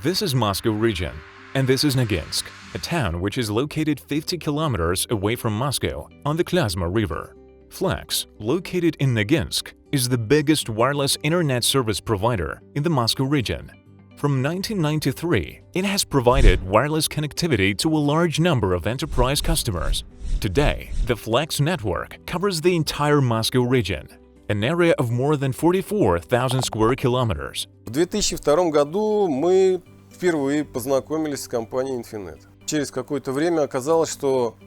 This is Moscow region, and this is Noginsk, a town which is located 50 kilometers away from Moscow on the Klazma River. Flex, located in Noginsk, is the biggest wireless internet service provider in the Moscow region. From 1993, it has provided wireless connectivity to a large number of enterprise customers. Today, the Flex network covers the entire Moscow region, an area of more than 44,000 square kilometers. В 2002 году мы впервые познакомились с компанией Infinet. Через какое-то время оказалось, что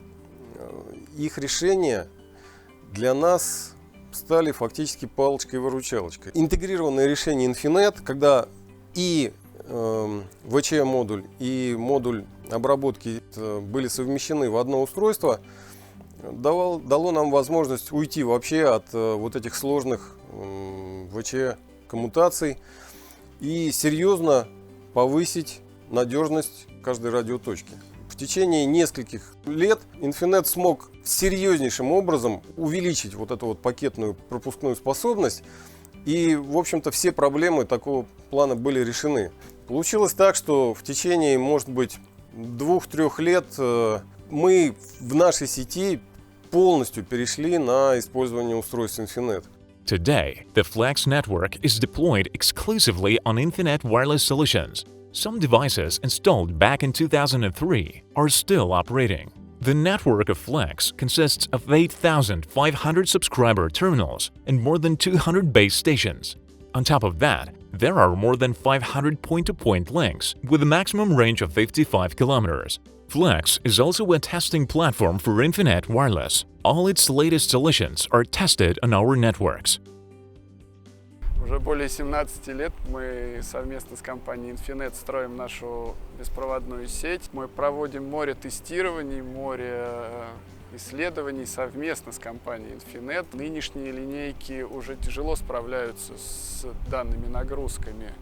их решения для нас стали фактически палочкой-выручалочкой. Интегрированное решение Infinet, когда и ВЧ-модуль, и модуль обработки были совмещены в одно устройство, дало нам возможность уйти вообще от вот этих сложных ВЧ-коммутаций и серьезно повысить надежность каждой радиоточки. В течение нескольких лет Infinet смог серьезнейшим образом увеличить вот эту вот пакетную пропускную способность, и, в общем-то, все проблемы такого плана были решены. Получилось так, что в течение, может быть, 2-3 лет мы в нашей сети полностью перешли на использование устройств Infinet. Today, the Flex network is deployed exclusively on Infinet Wireless solutions. Some devices installed back in 2003 are still operating. The network of Flex consists of 8,500 subscriber terminals and more than 200 base stations. On top of that, there are more than 500 point-to-point links with a maximum range of 55 kilometers. Flex is also a testing platform for Infinet Wireless. All its latest solutions are tested on our networks. Уже более 17 лет мы совместно с компанией Infinet строим нашу беспроводную сеть. Мы проводим море тестирований, море исследований совместно с компанией Infinet. Нынешние линейки уже тяжело справляются с данными нагрузками.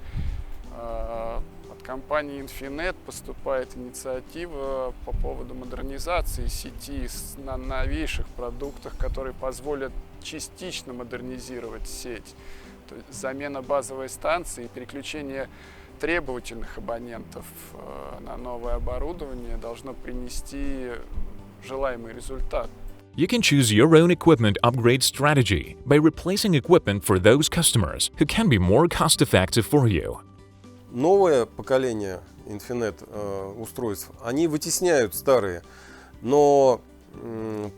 От компании Infinet поступает инициатива по поводу модернизации сети на новейших продуктах, которые позволят частично модернизировать сеть. То есть замена базовой станции и переключение требовательных абонентов на новое оборудование должно принести желаемый результат. You can choose your own equipment upgrade strategy by replacing equipment for those customers who can be more cost-effective for you. Новое поколение Infinet устройств, они вытесняют старые, но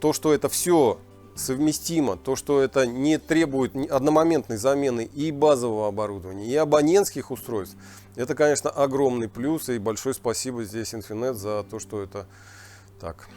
то, что это все совместимо, то, что это не требует одномоментной замены и базового оборудования, и абонентских устройств, это, конечно, огромный плюс, и большое спасибо здесь Infinet за то, что это так.